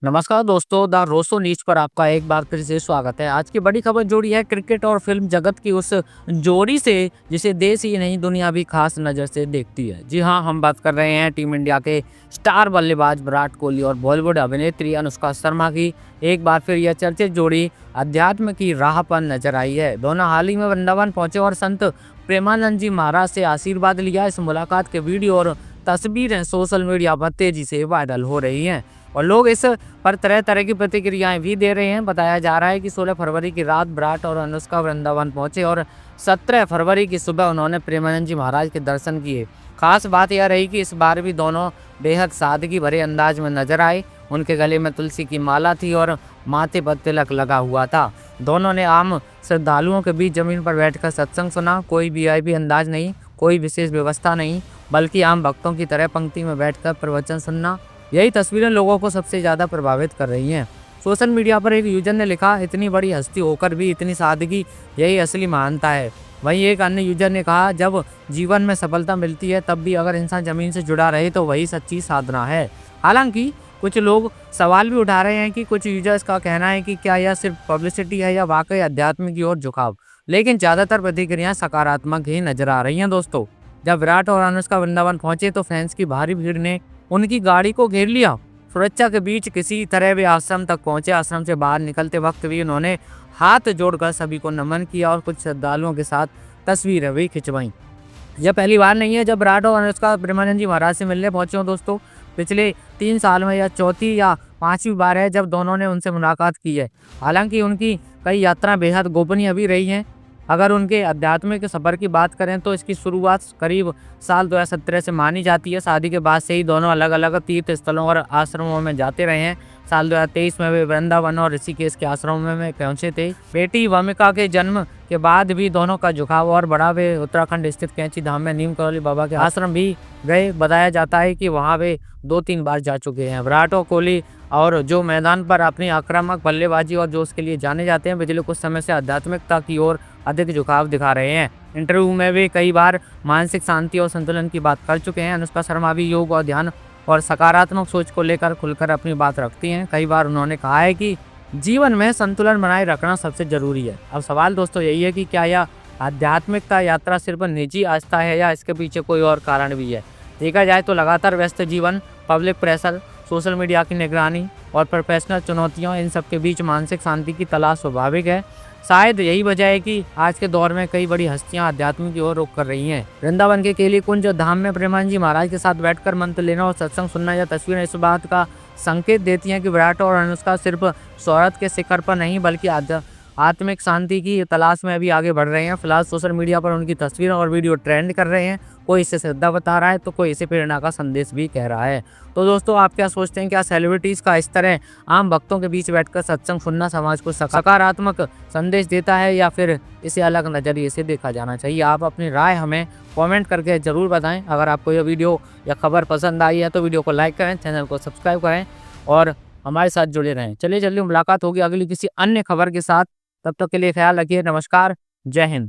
नमस्कार दोस्तों, the Roseau news पर आपका एक बार फिर से स्वागत है। आज की बड़ी खबर जोड़ी है क्रिकेट और फिल्म जगत की उस जोड़ी से जिसे देश ही नहीं दुनिया भी खास नज़र से देखती है। जी हाँ, हम बात कर रहे हैं टीम इंडिया के स्टार बल्लेबाज विराट कोहली और बॉलीवुड अभिनेत्री अनुष्का शर्मा की। एक बार फिर यह चर्चित जोड़ी अध्यात्म की राह पर नजर आई है। दोनों हाल ही में वृंदावन पहुंचे और संत प्रेमानंद जी महाराज से आशीर्वाद लिया। इस मुलाकात के वीडियो और तस्वीरें सोशल मीडिया पर तेजी से वायरल हो रही हैं और लोग इस पर तरह तरह की प्रतिक्रियाएं भी दे रहे हैं। बताया जा रहा है कि 16 फरवरी की रात विराट और अनुष्का वृंदावन पहुंचे और 17 फरवरी की सुबह उन्होंने प्रेमानंद जी महाराज के दर्शन किए। खास बात यह रही कि इस बार भी दोनों बेहद सादगी भरे अंदाज में नजर आए। उनके गले में तुलसी की माला थी और माथे पर तिलक लगा हुआ था। दोनों ने आम श्रद्धालुओं के बीच जमीन पर बैठकर सत्संग सुना। कोई वीआईपी अंदाज नहीं, कोई विशेष व्यवस्था नहीं, बल्कि आम भक्तों की तरह पंक्ति में बैठकर प्रवचन सुनना। यही तस्वीरें लोगों को सबसे ज़्यादा प्रभावित कर रही हैं। सोशल मीडिया पर एक यूजर ने लिखा, इतनी बड़ी हस्ती होकर भी इतनी सादगी, यही असली महानता है। वहीं एक अन्य यूजर ने कहा, जब जीवन में सफलता मिलती है तब भी अगर इंसान ज़मीन से जुड़ा रहे तो वही सच्ची साधना है। हालांकि कुछ लोग सवाल भी उठा रहे हैं कि कुछ यूजर्स का कहना है कि क्या यह सिर्फ पब्लिसिटी है या वाकई अध्यात्म की ओर झुकाव, लेकिन ज़्यादातर प्रतिक्रियाएं सकारात्मक ही नजर आ रही हैं। दोस्तों, जब विराट और अनुष्का वृंदावन पहुंचे तो फैंस की भारी भीड़ ने उनकी गाड़ी को घेर लिया। सुरक्षा के बीच किसी तरह वे आश्रम तक पहुंचे। आश्रम से बाहर निकलते वक्त भी उन्होंने हाथ जोड़कर सभी को नमन किया और कुछ श्रद्धालुओं के साथ तस्वीरें भी खिंचवाईं। यह पहली बार नहीं है जब विराट और अनुष्का प्रेमानंद जी महाराज से मिलने पहुंचे हो। दोस्तों, पिछले 3 साल में यह चौथी या 5वीं बार है जब दोनों ने उनसे मुलाकात की है। हालांकि उनकी कई यात्राएं बेहद गोपनीय भी रही हैं। अगर उनके आध्यात्मिक सफ़र की बात करें तो इसकी शुरुआत करीब साल 2017 से मानी जाती है। शादी के बाद से ही दोनों अलग अलग तीर्थ स्थलों और आश्रमों में जाते रहे हैं। साल 2023 में वे वृंदावन और ऋषिकेश के आश्रमों में पहुंचे थे। बेटी वमिका के जन्म के बाद भी दोनों का झुकाव और बढ़ा। वे उत्तराखंड स्थित कैंची धाम में नीम करौली बाबा के आश्रम भी गए। बताया जाता है कि वहाँ वे 2-3 बार जा चुके हैं। विराट और कोहली और जो मैदान पर अपनी आक्रामक बल्लेबाजी और जोश के लिए जाने जाते हैं, पिछले कुछ समय से आध्यात्मिकता की ओर अधिक झुकाव दिखा रहे हैं। इंटरव्यू में वे कई बार मानसिक शांति और संतुलन की बात कर चुके हैं। अनुष्का शर्मा भी योग और ध्यान और सकारात्मक सोच को लेकर खुलकर अपनी बात रखती हैं। कई बार उन्होंने कहा है कि जीवन में संतुलन बनाए रखना सबसे जरूरी है। अब सवाल दोस्तों यही है कि क्या यह आध्यात्मिकता यात्रा सिर्फ निजी आस्था है या इसके पीछे कोई और कारण भी है। देखा जाए तो लगातार व्यस्त जीवन, पब्लिक प्रेशर, सोशल मीडिया की निगरानी और प्रोफेशनल चुनौतियों, इन सब के बीच मानसिक शांति की तलाश स्वाभाविक है। शायद यही वजह है कि आज के दौर में कई बड़ी हस्तियां अध्यात्म की ओर रुख कर रही हैं। वृंदावन के केली कुंज धाम में प्रेमानंद जी महाराज के साथ बैठकर मंत्र लेना और सत्संग सुनना, या तस्वीरें इस बात का संकेत देती हैं कि विराट और अनुष्का सिर्फ शोहरत के शिखर पर नहीं बल्कि आत्मिक शांति की तलाश में भी आगे बढ़ रहे हैं। फिलहाल सोशल मीडिया पर उनकी तस्वीरें और वीडियो ट्रेंड कर रहे हैं। कोई इसे श्रद्धा बता रहा है तो कोई इसे प्रेरणा का संदेश भी कह रहा है। तो दोस्तों, आप क्या सोचते हैं, क्या सेलिब्रिटीज़ का इस तरह आम भक्तों के बीच बैठकर सत्संग सुनना समाज को सकारात्मक संदेश देता है या फिर इसे अलग नज़रिए से देखा जाना चाहिए? आप अपनी राय हमें कमेंट करके ज़रूर बताएं। अगर आपको यह वीडियो या खबर पसंद आई है तो वीडियो को लाइक करें, चैनल को सब्सक्राइब करें और हमारे साथ जुड़े रहें। चलिए जल्दी मुलाकात होगी अगली किसी अन्य खबर के साथ। तब तक के लिए ख्याल रखिए। नमस्कार, जय हिंद।